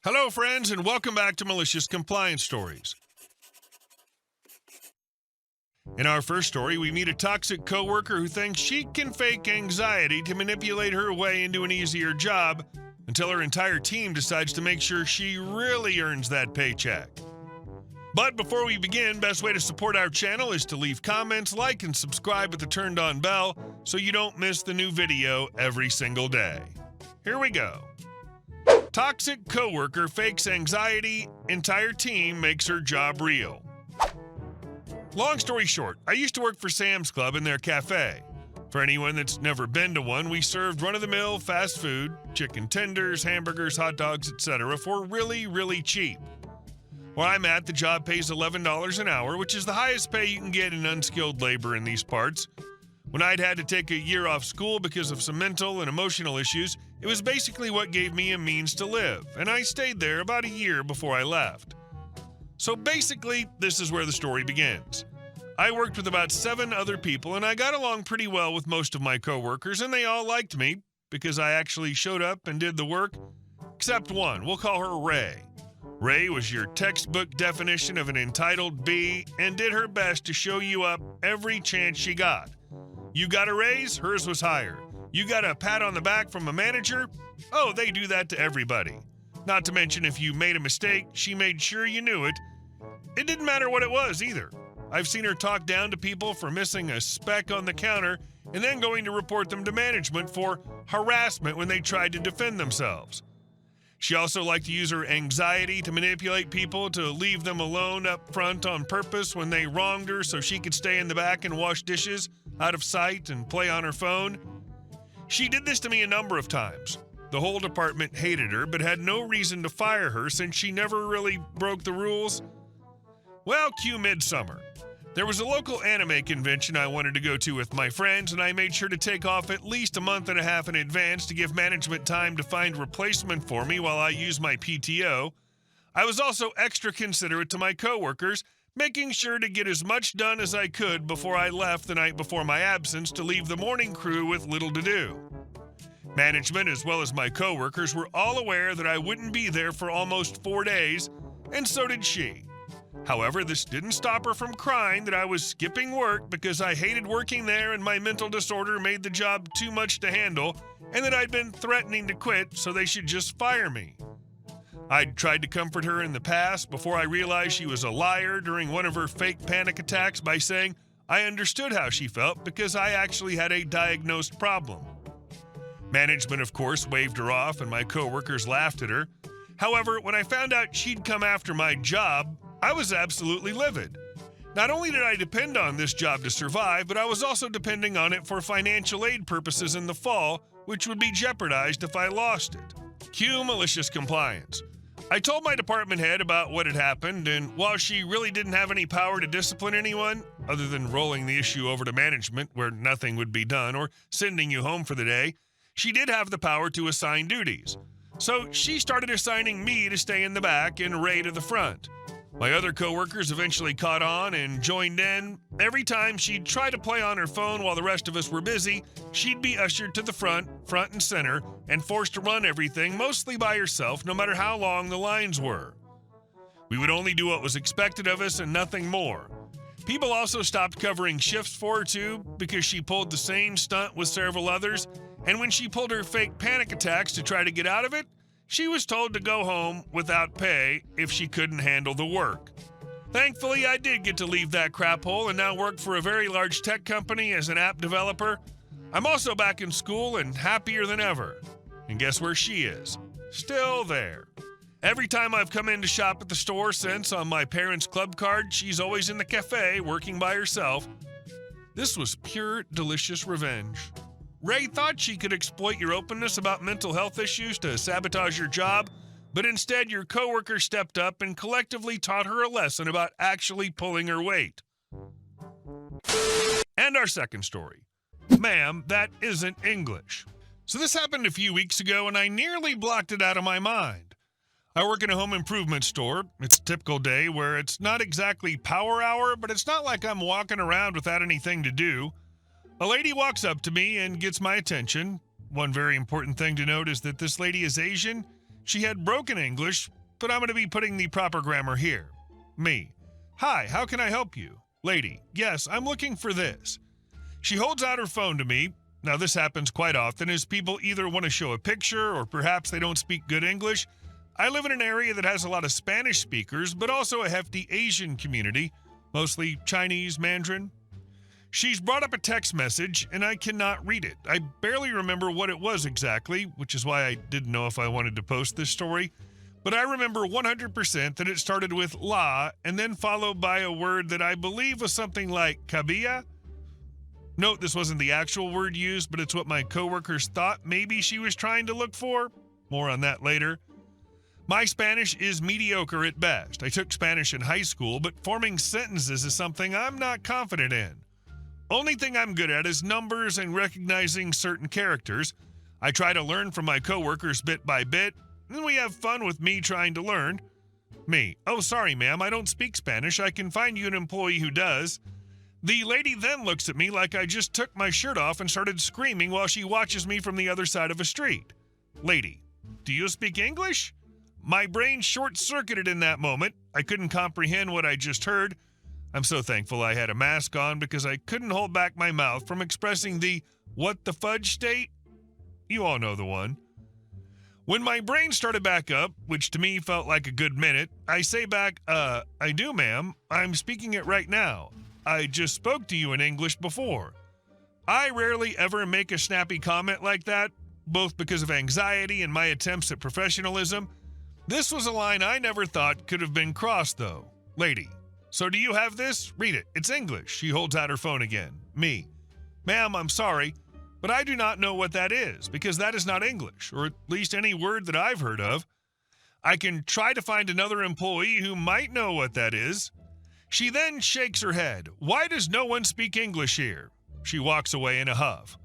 Hello, friends, and welcome back to Malicious Compliance Stories. In our first story, we meet a toxic coworker who thinks she can fake anxiety to manipulate her way into an easier job until her entire team decides to make sure she really earns that paycheck. But before we begin, best way to support our channel is to leave comments, like, and subscribe with the turned-on bell so you don't miss the new video every single day. Here we go. Toxic coworker fakes anxiety, entire team makes her job real. Long story short, I used to work for Sam's Club in their cafe. For anyone that's never been to one, we served run-of-the-mill fast food, chicken tenders, hamburgers, hot dogs, etc. for really, really cheap. Where I'm at, the job pays $11 an hour, which is the highest pay you can get in unskilled labor in these parts. When I'd had to take a year off school because of some mental and emotional issues, it was basically what gave me a means to live, and I stayed there about a year before I left. So basically, this is where the story begins. I worked with about 7 other people, and I got along pretty well with most of my coworkers, and they all liked me because I actually showed up and did the work, except one. We'll call her Ray. Ray was your textbook definition of an entitled bee and did her best to show you up every chance she got. You got a raise, hers was higher. You got a pat on the back from a manager? Oh, they do that to everybody. Not to mention if you made a mistake, she made sure you knew it. It didn't matter what it was either. I've seen her talk down to people for missing a speck on the counter and then going to report them to management for harassment when they tried to defend themselves. She also liked to use her anxiety to manipulate people to leave them alone up front on purpose when they wronged her so she could stay in the back and wash dishes out of sight and play on her phone. She did this to me a number of times. The whole department hated her but had no reason to fire her since she never really broke the rules. Well, cue midsummer. There was a local anime convention I wanted to go to with my friends, and I made sure to take off at least a month and a half in advance to give management time to find replacement for me while I used my PTO. I was also extra considerate to my coworkers, making sure to get as much done as I could before I left the night before my absence to leave the morning crew with little to do. Management, as well as my coworkers, were all aware that I wouldn't be there for almost 4 days, and so did she. However, this didn't stop her from crying that I was skipping work because I hated working there and my mental disorder made the job too much to handle, and that I'd been threatening to quit so they should just fire me. I'd tried to comfort her in the past before I realized she was a liar during one of her fake panic attacks by saying I understood how she felt because I actually had a diagnosed problem. Management, of course, waved her off and my coworkers laughed at her. However, when I found out she'd come after my job, I was absolutely livid. Not only did I depend on this job to survive, but I was also depending on it for financial aid purposes in the fall, which would be jeopardized if I lost it. Cue malicious compliance. I told my department head about what had happened, and while she really didn't have any power to discipline anyone, other than rolling the issue over to management where nothing would be done or sending you home for the day, she did have the power to assign duties. So she started assigning me to stay in the back and Ray to the front. My other coworkers eventually caught on and joined in. Every time she'd try to play on her phone while the rest of us were busy, she'd be ushered to the front and center, and forced to run everything mostly by herself no matter how long the lines were. We would only do what was expected of us and nothing more. People also stopped covering shifts for her too because she pulled the same stunt with several others, and when she pulled her fake panic attacks to try to get out of it, she was told to go home without pay if she couldn't handle the work. Thankfully, I did get to leave that crap hole and now work for a very large tech company as an app developer. I'm also back in school and happier than ever. And guess where she is? Still there. Every time I've come in to shop at the store since on my parents' club card, she's always in the cafe working by herself. This was pure, delicious revenge. Ray thought she could exploit your openness about mental health issues to sabotage your job, but instead your coworker stepped up and collectively taught her a lesson about actually pulling her weight. And our second story. Ma'am, that isn't English. So this happened a few weeks ago and I nearly blocked it out of my mind. I work in a home improvement store. It's a typical day where it's not exactly power hour, but it's not like I'm walking around without anything to do. A lady walks up to me and gets my attention. One very important thing to note is that this lady is Asian. She had broken English, but I'm going to be putting the proper grammar here. Me. Hi, how can I help you? Lady. Yes, I'm looking for this. She holds out her phone to me. Now, this happens quite often as people either want to show a picture or perhaps they don't speak good English. I live in an area that has a lot of Spanish speakers, but also a hefty Asian community, mostly Chinese, Mandarin. She's brought up a text message, and I cannot read it. I barely remember what it was exactly, which is why I didn't know if I wanted to post this story. But I remember 100% that it started with la and then followed by a word that I believe was something like cabilla. Note this wasn't the actual word used, but it's what my coworkers thought maybe she was trying to look for. More on that later. My Spanish is mediocre at best. I took Spanish in high school, but forming sentences is something I'm not confident in. Only thing I'm good at is numbers and recognizing certain characters. I try to learn from my coworkers bit by bit, and we have fun with me trying to learn. Me. Oh, sorry, ma'am, I don't speak Spanish. I can find you an employee who does. The lady then looks at me like I just took my shirt off and started screaming while she watches me from the other side of a street. Lady. Do you speak English? My brain short-circuited in that moment. I couldn't comprehend what I just heard. I'm so thankful I had a mask on because I couldn't hold back my mouth from expressing the what the fudge state. You all know the one. When my brain started back up, which to me felt like a good minute, I say back, I do, ma'am. I'm speaking it right now. I just spoke to you in English before. I rarely ever make a snappy comment like that, both because of anxiety and my attempts at professionalism. This was a line I never thought could have been crossed, though. Lady. So do you have this? Read it. It's English. She holds out her phone again. Me. Ma'am, I'm sorry, but I do not know what that is, because that is not English, or at least any word that I've heard of. I can try to find another employee who might know what that is. She then shakes her head. Why does no one speak English here? She walks away in a huff.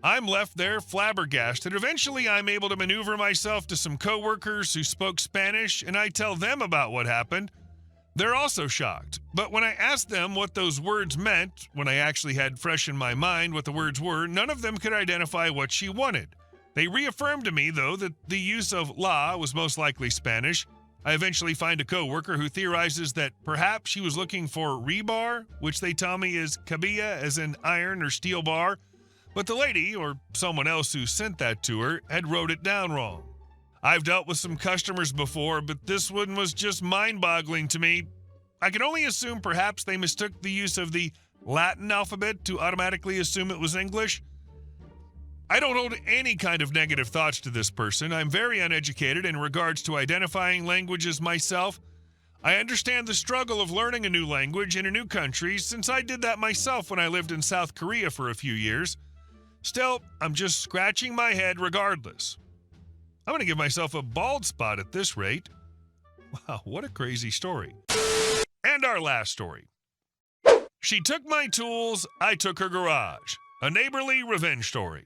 I'm left there flabbergasted. Eventually, I'm able to maneuver myself to some coworkers who spoke Spanish, and I tell them about what happened. They're also shocked, but when I asked them what those words meant, when I actually had fresh in my mind what the words were, none of them could identify what she wanted. They reaffirmed to me, though, that the use of la was most likely Spanish. I eventually find a coworker who theorizes that perhaps she was looking for rebar, which they tell me is cabilla, as in iron or steel bar, but the lady, or someone else who sent that to her, had wrote it down wrong. I've dealt with some customers before, but this one was just mind-boggling to me. I can only assume perhaps they mistook the use of the Latin alphabet to automatically assume it was English. I don't hold any kind of negative thoughts to this person. I'm very uneducated in regards to identifying languages myself. I understand the struggle of learning a new language in a new country, since I did that myself when I lived in South Korea for a few years. Still, I'm just scratching my head regardless. I'm going to give myself a bald spot at this rate. Wow, what a crazy story. And our last story. She took my tools, I took her garage. A neighborly revenge story.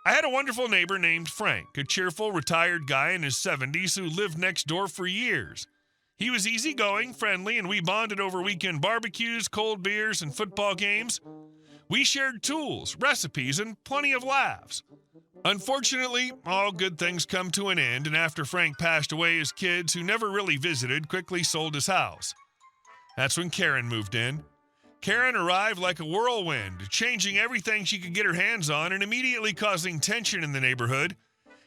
I had a wonderful neighbor named Frank, a cheerful, retired guy in his 70s who lived next door for years. He was easygoing, friendly, and we bonded over weekend barbecues, cold beers, and football games. We shared tools, recipes, and plenty of laughs. Unfortunately, all good things come to an end, and after Frank passed away, his kids, who never really visited, quickly sold his house. That's when Karen moved in. Karen arrived like a whirlwind, changing everything she could get her hands on and immediately causing tension in the neighborhood.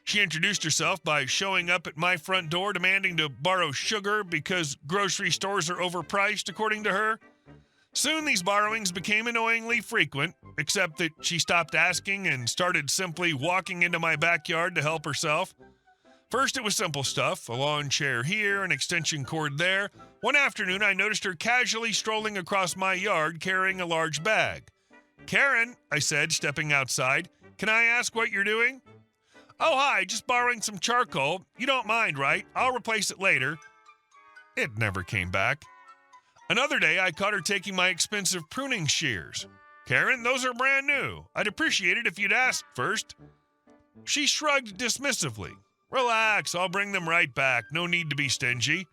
She introduced herself by showing up at my front door demanding to borrow sugar because grocery stores are overpriced, according to her. Soon these borrowings became annoyingly frequent, except that she stopped asking and started simply walking into my backyard to help herself. First it was simple stuff, a lawn chair here, an extension cord there. One afternoon I noticed her casually strolling across my yard carrying a large bag. "Karen," I said, stepping outside, "can I ask what you're doing?" "Oh, hi, just borrowing some charcoal. You don't mind, right? I'll replace it later." It never came back. Another day, I caught her taking my expensive pruning shears. "Karen, those are brand new. I'd appreciate it if you'd ask first." She shrugged dismissively. "Relax, I'll bring them right back. No need to be stingy."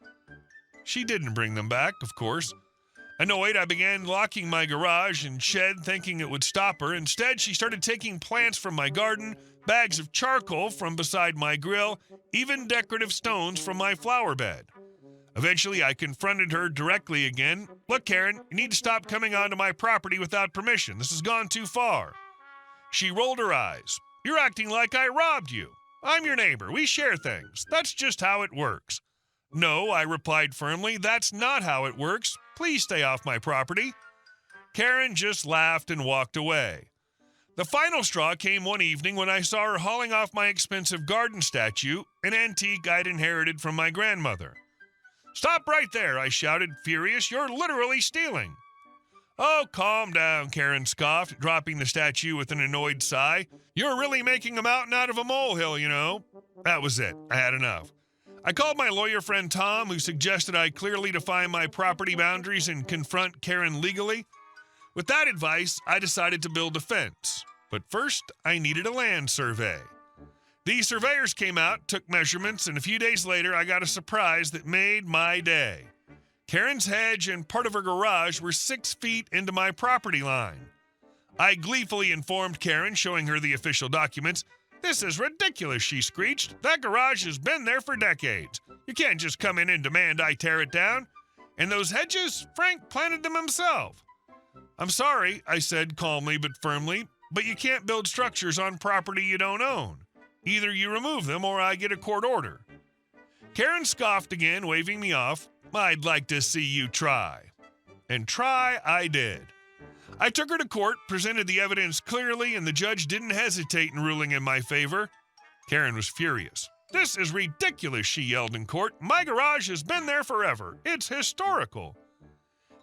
She didn't bring them back, of course. Annoyed, I began locking my garage and shed, thinking it would stop her. Instead, she started taking plants from my garden, bags of charcoal from beside my grill, even decorative stones from my flower bed. Eventually, I confronted her directly again. "Look, Karen, you need to stop coming onto my property without permission. This has gone too far." She rolled her eyes. "You're acting like I robbed you. I'm your neighbor. We share things. That's just how it works." "No," I replied firmly, "that's not how it works. Please stay off my property." Karen just laughed and walked away. The final straw came one evening when I saw her hauling off my expensive garden statue, an antique I'd inherited from my grandmother. "Stop right there," I shouted, furious. "You're literally stealing." "Oh, calm down," Karen scoffed, dropping the statue with an annoyed sigh. "You're really making a mountain out of a molehill, you know." That was it. I had enough. I called my lawyer friend Tom, who suggested I clearly define my property boundaries and confront Karen legally. With that advice, I decided to build a fence. But first, I needed a land survey. The surveyors came out, took measurements, and a few days later, I got a surprise that made my day. Karen's hedge and part of her garage were 6 feet into my property line. I gleefully informed Karen, showing her the official documents. "This is ridiculous," she screeched. "That garage has been there for decades. You can't just come in and demand I tear it down. And those hedges, Frank planted them himself." "I'm sorry," I said calmly but firmly, "but you can't build structures on property you don't own. Either you remove them or I get a court order." Karen scoffed again, waving me off. "I'd like to see you try." And try I did. I took her to court, presented the evidence clearly, and the judge didn't hesitate in ruling in my favor. Karen was furious. "This is ridiculous," she yelled in court. "My garage has been there forever. It's historical."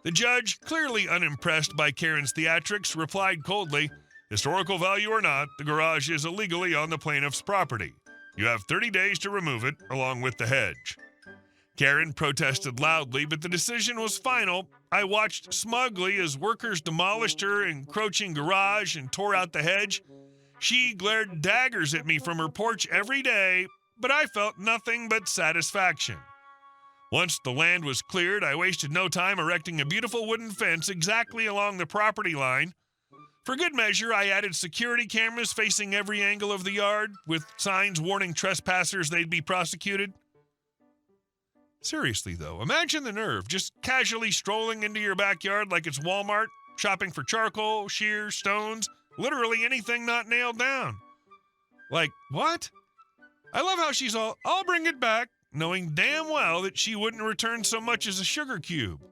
The judge, clearly unimpressed by Karen's theatrics, replied coldly, "Historical value or not, the garage is illegally on the plaintiff's property. You have 30 days to remove it, along with the hedge." Karen protested loudly, but the decision was final. I watched smugly as workers demolished her encroaching garage and tore out the hedge. She glared daggers at me from her porch every day, but I felt nothing but satisfaction. Once the land was cleared, I wasted no time erecting a beautiful wooden fence exactly along the property line. For good measure, I added security cameras facing every angle of the yard, with signs warning trespassers they'd be prosecuted. Seriously, though, imagine the nerve, just casually strolling into your backyard like it's Walmart, shopping for charcoal, shears, stones, literally anything not nailed down. Like, what? I love how she's all, "I'll bring it back," knowing damn well that she wouldn't return so much as a sugar cube.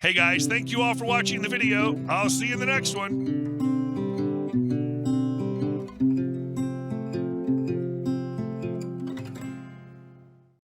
Hey guys, thank you all for watching the video. I'll see you in the next one.